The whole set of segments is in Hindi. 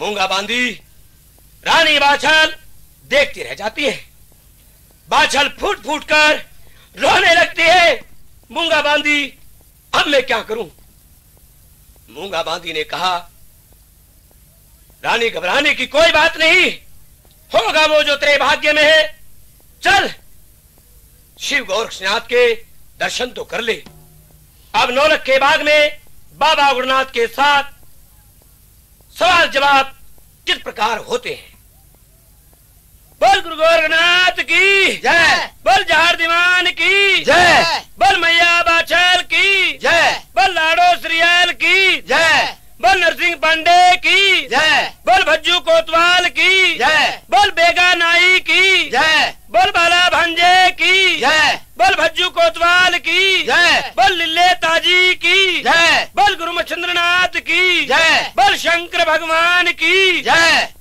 मूंगा बांधी रानी बाछल देखती रह जाती है। बाछल फूट फूट कर रोने लगती है। मूंगा बांधी अब मैं क्या करूं? मूंगा बांधी ने कहा, रानी घबराने की कोई बात नहीं, होगा वो जो तेरे भाग्य में है। चल शिव गोरक्षनाथ के दर्शन तो कर ले। अब नौलखे बाग में बाबा गुरुनाथ के साथ सवाल जवाब किस प्रकार होते हैं। बोल गुरु गोरखनाथ की जय, बोल जहर दीवान की जय, बोल मैया बाछल की जय, बोल लाडो श्रीयाल की जय, बोल नरसिंह पांडे की जय, बोल भज्जू कोतवाल की जय, बोल बेगा नाई की जय, बोल बाला भंजे की जय, बोल भज्जू कोतवाल की जय, बोल लिल्ले ताजी की जय, बोल गुरु मच्छिंद्रनाथ की जय, बोल शंकर भगवान की जय।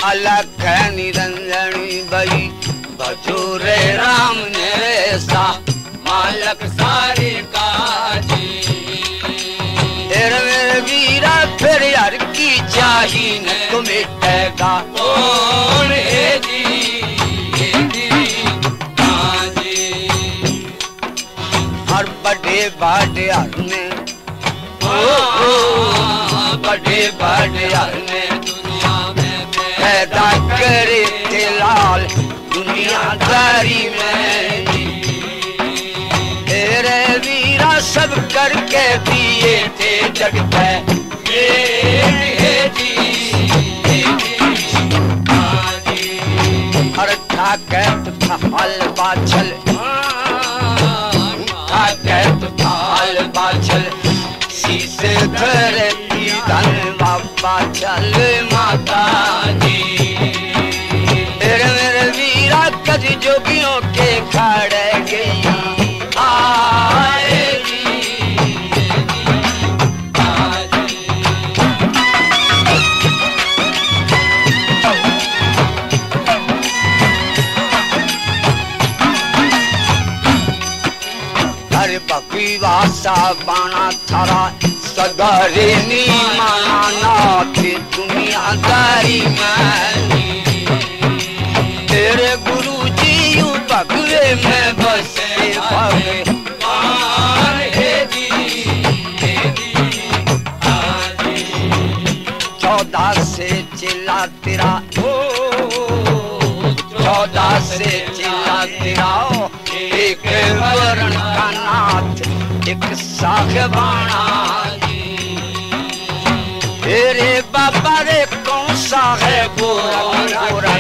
अलख निरंजनी बई भजो रे राम ने सा मालक सारे काजी। मेरे वीरा फिर हर की चाही न तो मिटेगा कौन है जी, हर बड़े बड़े हर में बड़े बड़े हर में पैदा करे थे लाल दुनियादारी में। तेरे वीरा सब करके दिए थे जग पे हर ठाकत था हल बाछल, ठाकत था हल बाछल शीशे धरे धन बाछल माता जी। मेरे वीरा कद जोगियों के खड़े गई हर बकरी वासा बाना थारा सगारे नी माना थे दुनियादारी में। तेरे गुरु जी यूं भगवे में बसे भगवान है जी। 14 से चिल्ला तेरा 14 से चिल्ला तेरा एक वरण का नाथ एक सागवाना जी। तेरे बाबा रे कौन सा है गोरा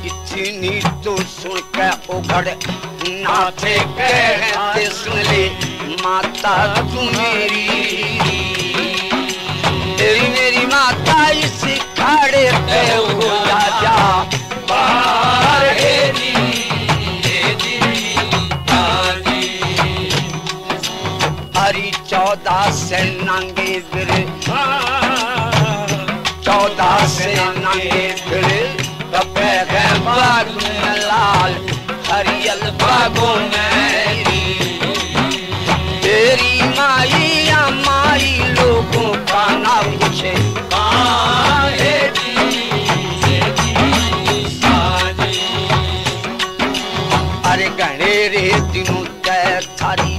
इतनी तो सुन के उघड़ नाथे कहते सुन ले माता तू मेरी, तेरी मेरी माता इस खाड़े पे हो जा बाहर है जी। 14 से नंगे फिर 14 से नंगे फिर कपे है बाग में लाल हरियल बागों में। तेरी माई या माई लोगों का ना पूछे अरे गणेरे दिनों तय थारी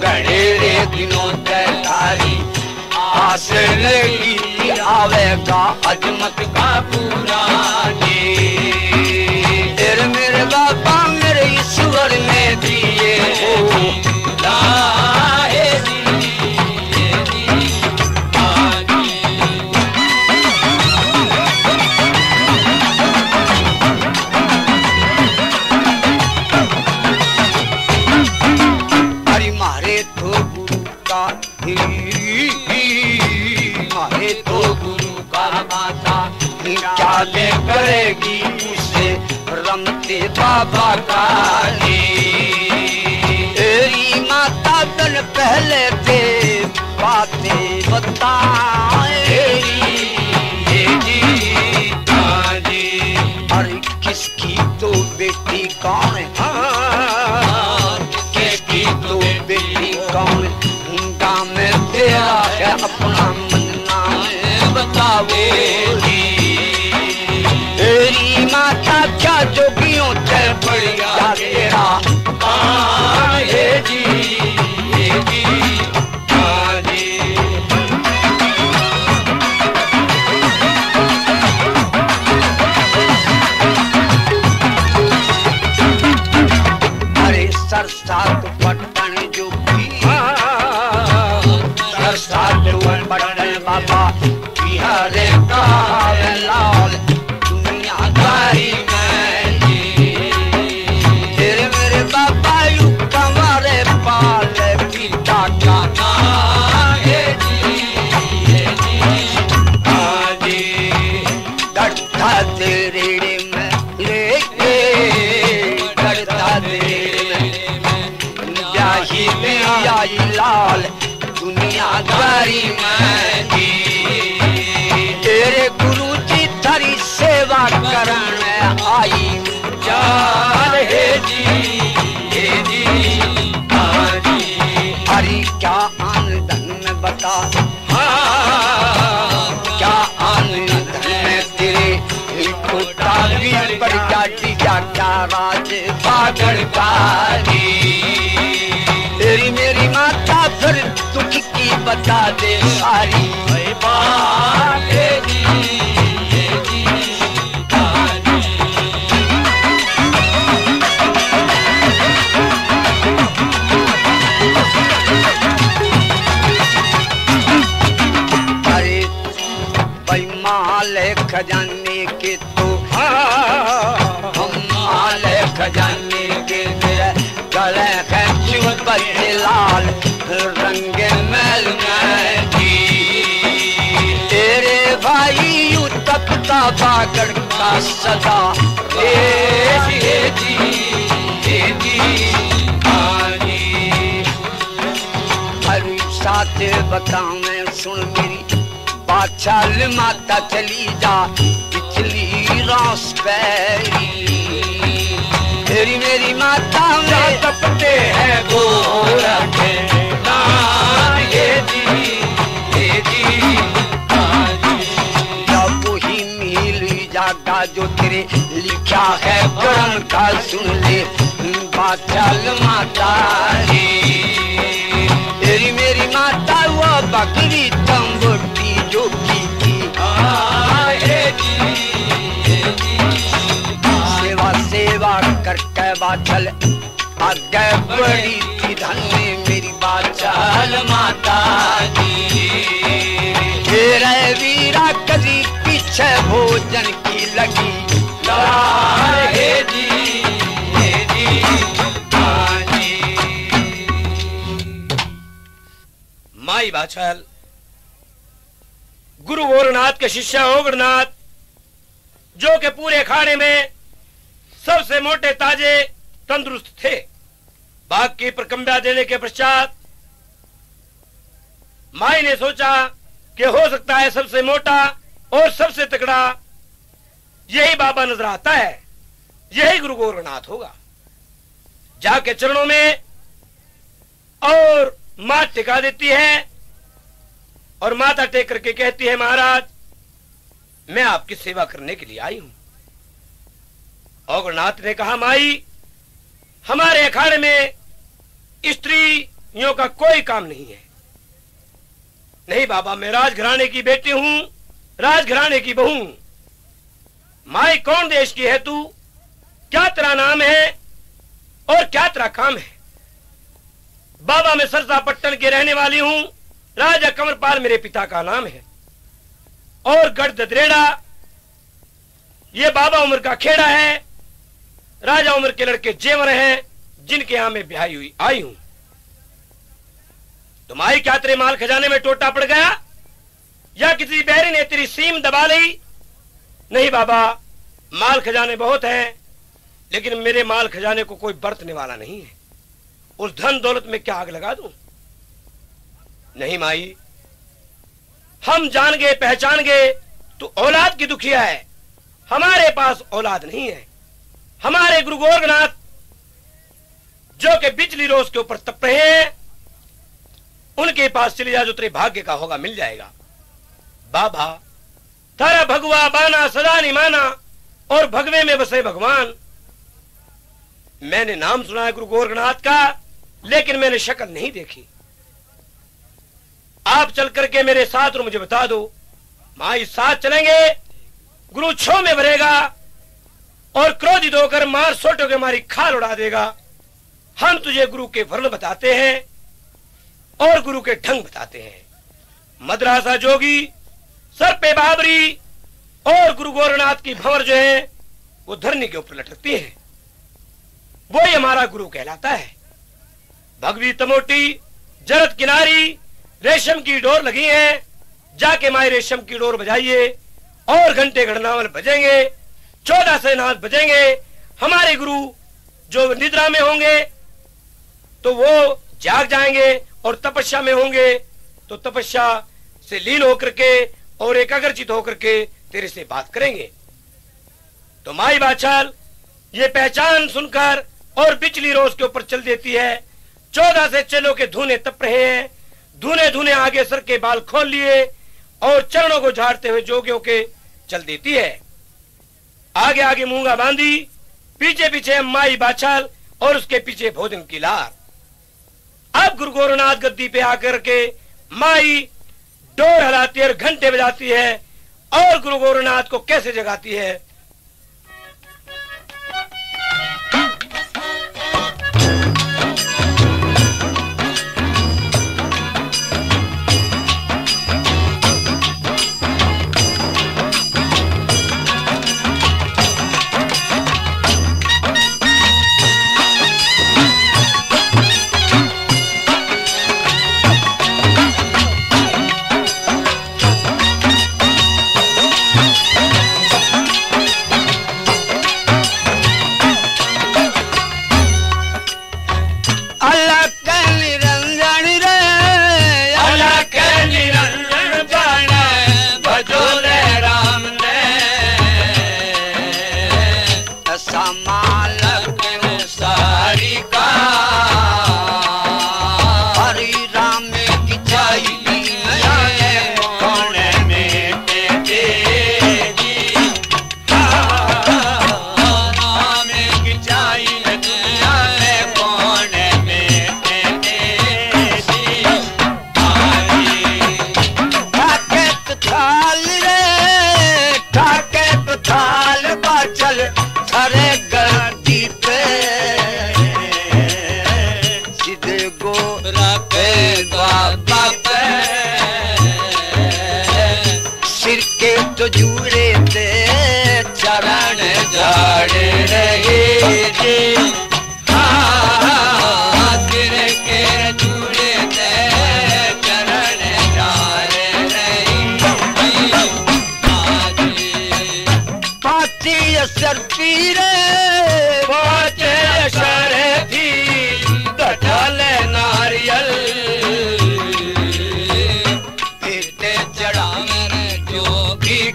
गणेरे दिनों तय थारी आस लगी आवेगा अजमत का पूरा जी। तेरे मेरे बाबा मेरे ईश्वर में दिए हो का मारे तो गुरु का माता क्या ले करेगी उसे रमते बाबा का तेरी माता तन पहले से बातें बताए अरे किसकी तो बेटी कौन है किसकी तो बेटी कौन गाँव में तेरा है अपना मन नाम बताओ तेरी माता क्या जोगियों से बढ़िया तेरा सरसात पट्टन जो सरसात पट्टन बाबा बिहारे का लाल दुनियादारी में तेरे मेरे बाबा यू कमरे पाल पिता का गड्ढा तेरे में लेके गड्ढा आई लाल दुनियादारी में तेरे गुरु जी थारी सेवा करने आई जान है जी हरी क्या आन धन में बता क्या आन धन में तेरे खोटा भी बढ़ जाती क्या राज पागल पारी तेरी मेरी माता फिर दुख की बता दे सारी बात अरे भाई माल खजाने के तो हम माल खजाने के गले बच्चे लाल रंग मैल में तेरे भाई यू तपता बागड़ का सदा हरी साथ बताऊं मैं सुन मेरी बादशाह माता चली जा पिछली रास पैरी तेरी मेरी माता में तपते हैं गोरख जब वही मिली जागा जो तेरे लिखा है कर्म का सुन ले बादशाह माता तेरी मेरी माता वो बकरी तंबोटी जो की सेवा करके बादल आगे बड़ी थी धन्य मेरी बादशाह माता तेरे वीरा कभी पीछे भोजन की लगी माई बादशाह गुरु गोरखनाथ के शिष्य ओगरनाथ जो के पूरे अखाड़े में सबसे मोटे ताजे तंदुरुस्त थे बाघ की प्रकंबा देने के पश्चात माई ने सोचा कि हो सकता है सबसे मोटा और सबसे तगड़ा यही बाबा नजर आता है यही गुरु गोरखनाथ होगा जाके चरणों में और माथ टिका देती है और माथा टेक करके कहती है महाराज मैं आपकी सेवा करने के लिए आई हूं ओगरनाथ ने कहा माई हमारे अखाड़े में स्त्रियों का कोई काम नहीं है नहीं बाबा मैं राजघराने की बेटी हूं राजघराने की बहू माई कौन देश की है तू क्या तेरा नाम है और क्या तेरा काम है बाबा मैं सरसा पट्टन के रहने वाली हूं राजा कंवरपाल मेरे पिता का नाम है और गढ़ ददरेड़ा ये बाबा उम्र का खेड़ा है राजा उम्र के लड़के जेवर हैं जिनके यहां में ब्याही हुई आई हूं तुम्हारी क्या तेरे माल खजाने में टोटा पड़ गया या किसी बैरी ने तेरी सीम दबा ली? नहीं बाबा, माल खजाने बहुत हैं, लेकिन मेरे माल खजाने को कोई बरतने वाला नहीं है। उस धन दौलत में क्या आग लगा दूं? नहीं माई, हम जान गए पहचान गए तू औलाद की दुखिया है। हमारे पास औलाद नहीं है। हमारे गुरु गोरखनाथ जो कि बिजली रोज के ऊपर तप रहे हैं, उनके पास चले जा, जो तेरे भाग्य का होगा मिल जाएगा। बाबा तारा भगवा बाना सदा नहीं माना और भगवे में बसे भगवान। मैंने नाम सुना है गुरु गोरखनाथ का, लेकिन मैंने शक्ल नहीं देखी। आप चल करके मेरे साथ और मुझे बता दो। माई साथ चलेंगे, गुरु छो में भरेगा और क्रोधित होकर मार सोटो के हमारी खाल उड़ा देगा। हम तुझे गुरु के वर्ण बताते हैं और गुरु के ढंग बताते हैं। मद्रासा जोगी, सर पे बाबरी और गुरु गोरखनाथ की भंवर जो है वो धरनी के ऊपर लटकती है। वो ही हमारा गुरु कहलाता है। भगवी तमोटी, जरद किनारी, रेशम की डोर लगी है। जाके माए रेशम की डोर बजाइए और घंटे घड़नावल बजेंगे, 14 से नाद बजेंगे। हमारे गुरु जो निद्रा में होंगे तो वो जाग जाएंगे और तपस्या में होंगे तो तपस्या से लीन होकर के और एकाग्रचित होकर के तेरे से बात करेंगे। तो माई बाचाल ये पहचान सुनकर और बिजली रोज के ऊपर चल देती है। 14 से चलो के धूने तप रहे हैं। धूने धूने आगे सर के बाल खोल लिए और चरणों को झाड़ते हुए जोगियों के चल देती है। आगे आगे मूंगा बांधी, पीछे पीछे माई बाचाल और उसके पीछे भोजन की लार। अब गुरु गोरखनाथ गद्दी पे आकर के माई डोर हिलाती है और घंटे बजाती है और गुरु गोरखनाथ को कैसे जगाती है।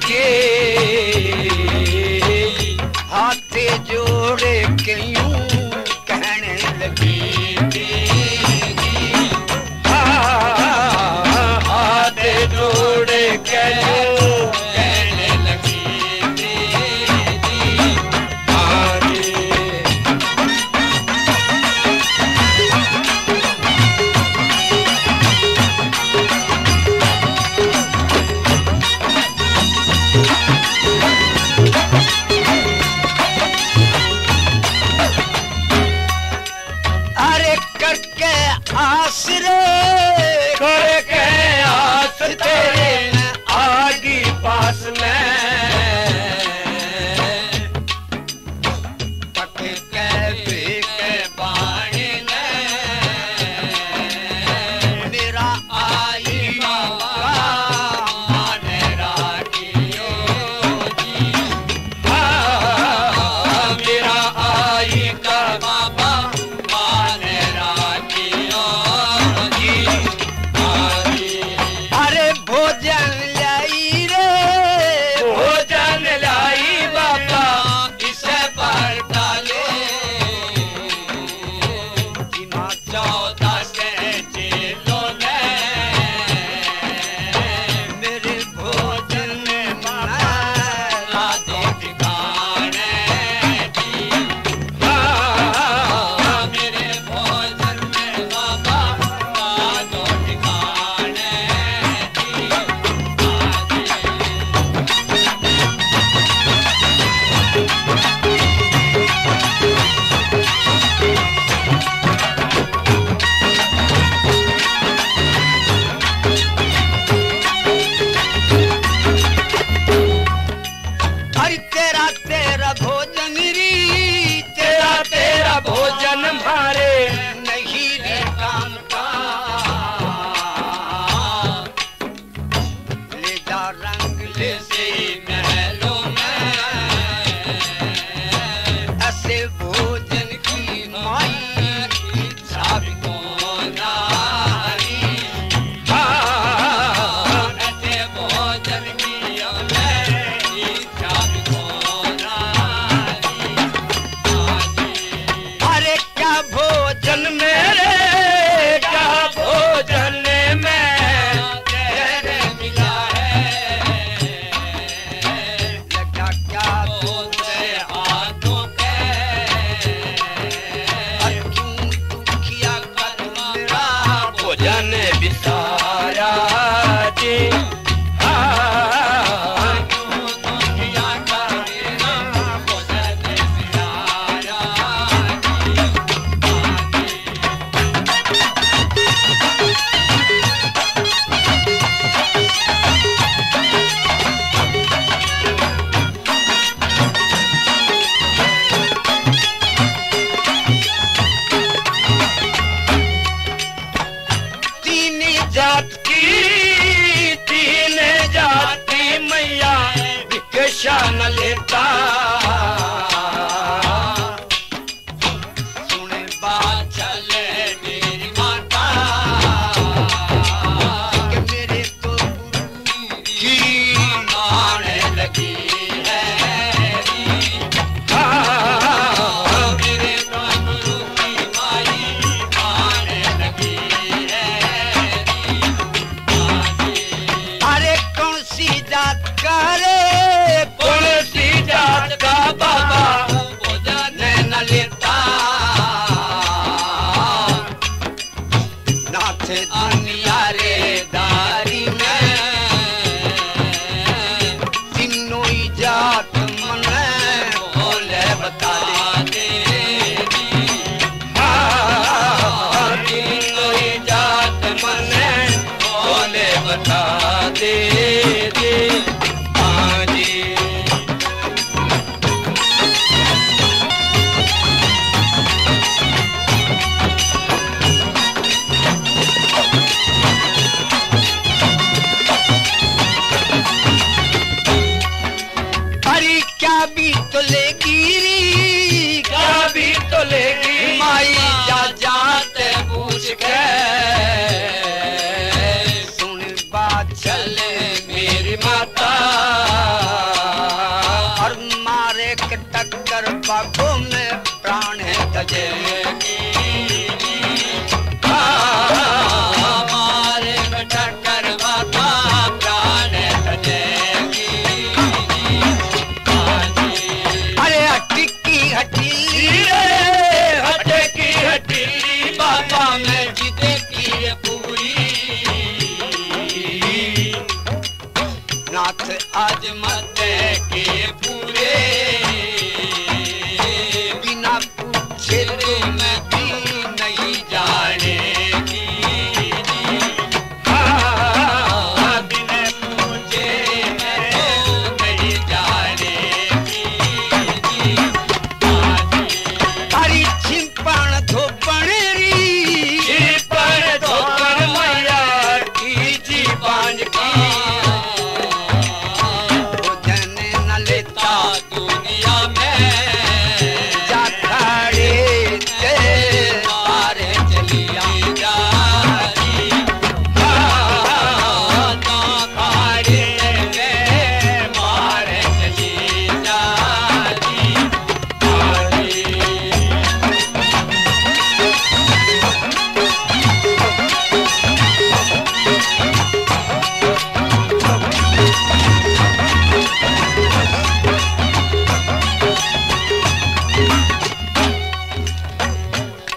के लेता सुने बाछल मेरी माता कि मेरे तो गुरु की आने लगी है मेरे तो गुरु की माई आने लगी है अरे कौन सी जात का रे कौन सी जात का बाबा भोजन न लेता नाथ दुनिया रे दारी में तीनों ही जात मन बोले बता दे तीनों ही जात मन बोले बता दे हाँ जी अरे क्या भी तो लेगी क्या भी तो लेगी माई जा जाते पूछ के सुन बात चले मेरी माता और मारे के टक्कर बागों में प्राण है तजेगी मारे के टक्कर बाबा प्राण है तजेगी अरे हट्टी की हट्टी हटे की हट्टी बाबा में जीते की है पूरी नाथ आज मत के पूरे बिना पूछे तुम भी नहीं जानेगी बिना पूछे नहीं जानेगी हरी छिपण धोपण री छिपण धोपण मैया की जी बांझ की भोजन न लेता दुनिया में जाखड़े ते मारे चलिया जारी जाखड़े ते मारे चली जारी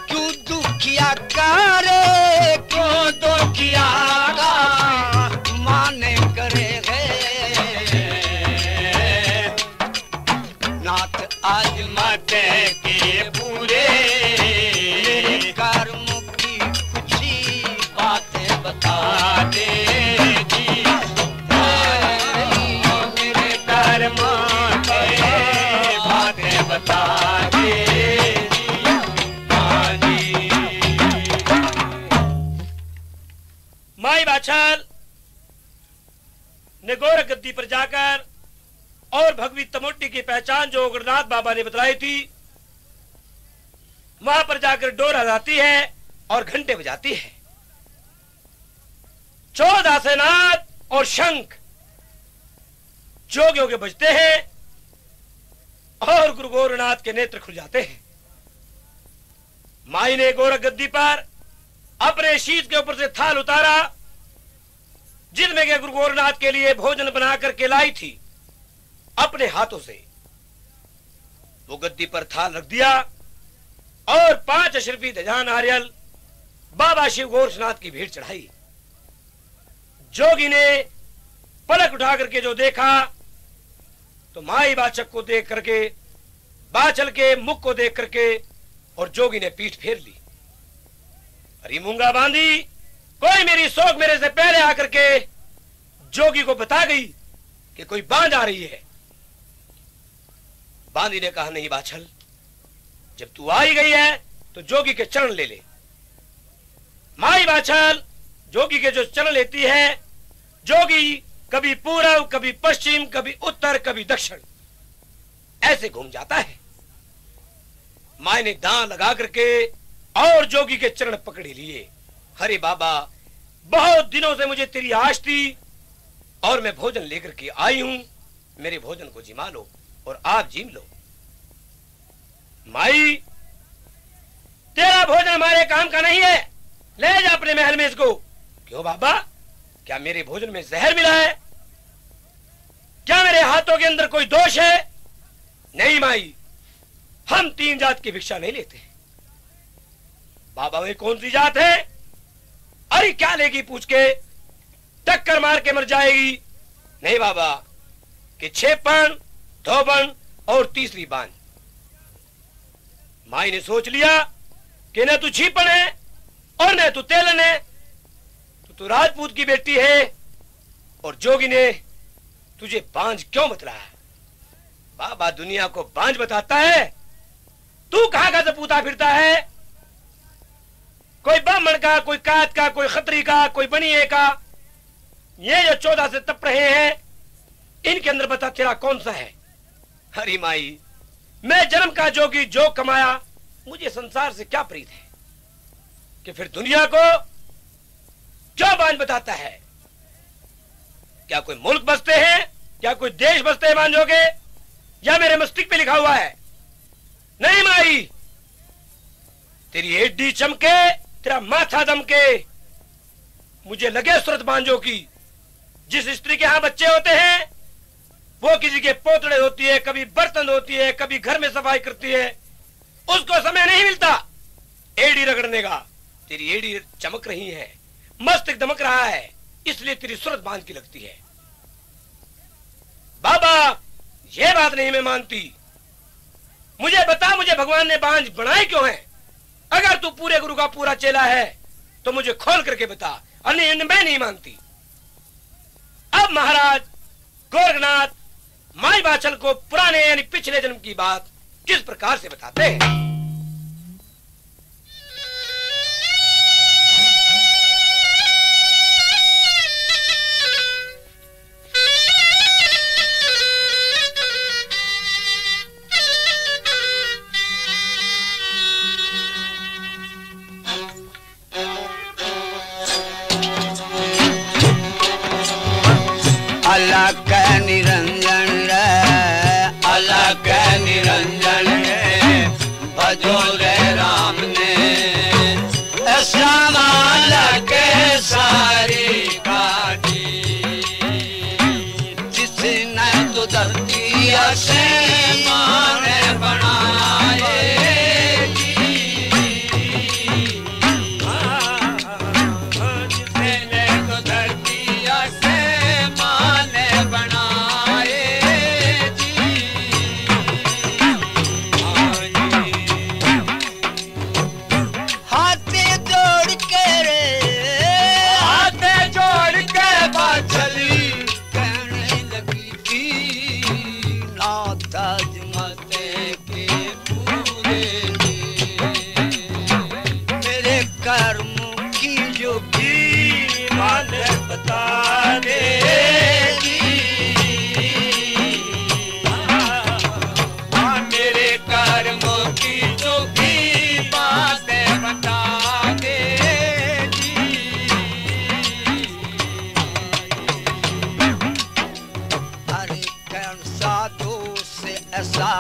क्यों दुखिया करे क्यों दुखिया का माने करे नाथ आज मत के पूरे कर्म की कुछ ही बातें बता दे मेरे कर्म के बातें बता दे माई बाछल ने गोरख गद्दी पर जाकर और भगवी तमोटी की पहचान जो गुरुनाथ बाबा ने बतलाई थी वहां पर जाकर डोर हजाती है और घंटे बजाती है 14 सेनाथ और शंख जोगियों के बजते हैं और गुरु गोरखनाथ के नेत्र खुल जाते हैं। माई ने गोरख गद्दी पर अपने शीश के ऊपर से थाल उतारा जिनमें के गुरु गोरखनाथ के लिए भोजन बना करके लाई थी अपने हाथों से। वो गद्दी पर थाल रख दिया और 5 अशरफी ध्वजा नारियल बाबा शिव गोरखनाथ की भीड़ चढ़ाई। जोगी ने पलक उठा करके जो देखा तो माई बाचक को देख करके बाचल के मुख को देख करके और जोगी ने पीठ फेर ली। अरे मूंगा बांधी कोई मेरी शोक मेरे से पहले आकर के जोगी को बता गई कि कोई बांध आ रही है। बांदी ने कहा नहीं बाछल, जब तू आई गई है तो जोगी के चरण ले ले। माई बाछल जोगी के जो चरण लेती है, जोगी कभी पूर्व कभी पश्चिम कभी उत्तर कभी दक्षिण ऐसे घूम जाता है। माई ने दांत लगा करके और जोगी के चरण पकड़े लिए। अरे बाबा, बहुत दिनों से मुझे तेरी आश थी और मैं भोजन लेकर के आई हूं, मेरे भोजन को जिमा लो और आप जीम लो। माई, तेरा भोजन हमारे काम का नहीं है, ले जा अपने महल में इसको। क्यों बाबा, क्या मेरे भोजन में जहर मिला है? क्या मेरे हाथों के अंदर कोई दोष है? नहीं माई, हम 3 जात की भिक्षा नहीं लेते। बाबा, वे कौन सी जात है? अरे क्या लेगी पूछ के, टक्कर मार के मर जाएगी। नहीं बाबा, कि 6 पण, 2 बन और तीसरी बान। माई ने सोच लिया कि न तू छीपन है और न तू तेलन है, तू राजपूत की बेटी है और जोगी ने तुझे बांझ क्यों बतलाया? बाबा, दुनिया को बांझ बताता है, तू कहां का सपूता फिरता है? कोई ब्राह्मण का, कोई कात का, कोई खत्री का, कोई बनिए का। ये जो 14 से तप रहे हैं, इनके अंदर बता तेरा कौन सा है? हरी माई, मैं जन्म का जोगी, जो कमाया, मुझे संसार से क्या प्रीत है कि फिर दुनिया को क्यों बांझ बताता है? क्या कोई मुल्क बसते हैं, क्या कोई देश बसते हैं बांझों के, या मेरे मस्तिष्क पे लिखा हुआ है? नहीं माई, तेरी एडी चमके, तेरा माथा दमके, मुझे लगे सूरत बांझों की। जिस स्त्री के यहां बच्चे होते हैं, वो किसी के पोतड़े होती है, कभी बर्तन होती है, कभी घर में सफाई करती है, उसको समय नहीं मिलता एड़ी रगड़ने का। तेरी एड़ी चमक रही है, मस्तिष्क दमक रहा है, इसलिए तेरी सूरत बांझ की लगती है। बाबा, ये बात नहीं मैं मानती। मुझे बता, मुझे भगवान ने बांझ बनाए क्यों है? अगर तू पूरे गुरु का पूरा चेला है तो मुझे खोल करके बता, अन्य मैं नहीं मानती। अब महाराज गोरखनाथ माई बाचल को पुराने यानी पिछले जन्म की बात किस प्रकार से बताते हैं। अलग निरंजन रे, अलग निरंजन रे, भजो रे राम ने, ऐसा माला के सारी काटी, जिसने तो धरती से माने बनाए, जिसने तो धरती से माने बनाए जी। हाथे जोड़ के रे, हाथे जोड़ के बाछली कहने लगी थी, नाता जमते के पूरे मेरे कर्म की जो की मान बता दे जी। मेरे कर्मों की जो की बात बता दे जी। अरे कौन सा दोष ऐसा,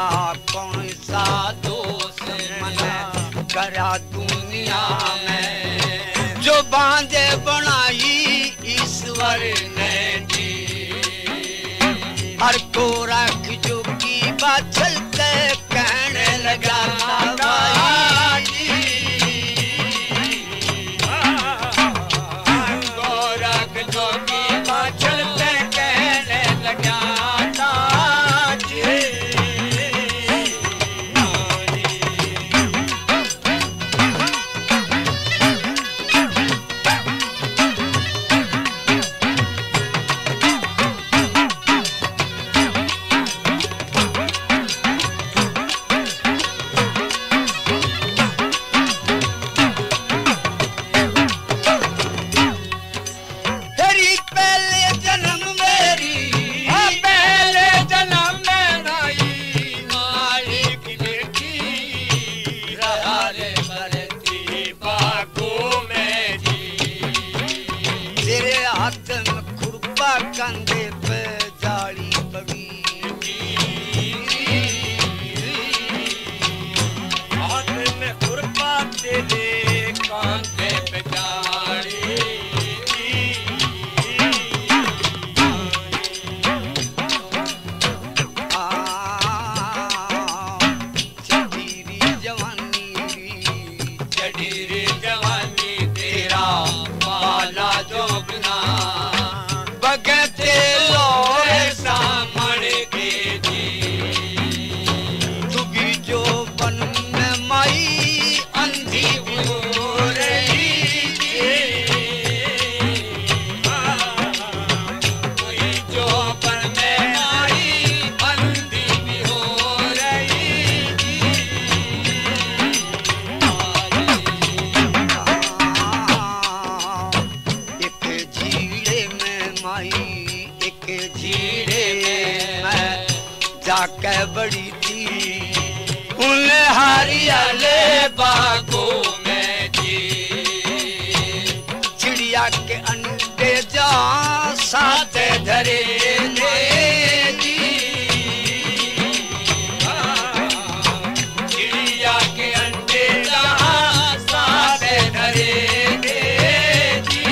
कौन सा दोष मैंने करा दुनिया में, जो बांधे बनाई ईश्वर ने जी। हर को रख जो की बात चलते कहने लगा भाई जी। गोरख जो की बात चलते कहने लगा जी। कंधे पे जाली पड़ी, हाथ में खुरपा तेरे कांधे पे जाली, चढ़ी जवानी तेरा वाला जोगना बगते लोए सामण के जी, तुगी जो बन में माई अंधी हो रही जो बन में माई अंधी भी हो रही। एक झीड़े में माई एक झीड़े में मैं जाके बड़ी थी उन हरियाले बागों में जी, चिड़िया के अंडे जा साथ धरे थे जी, चिड़िया के अंडे जा साथ धरे थे जी।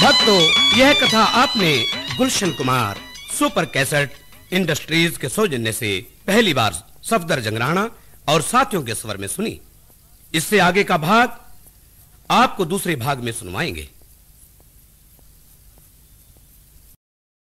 भक्तों, यह कथा आपने Gulshan Kumar super cassette industries के सौजन्य से पहली बार सफदर जंगराना और साथियों के स्वर में सुनी। इससे आगे का भाग आपको दूसरे भाग में सुनवाएंगे।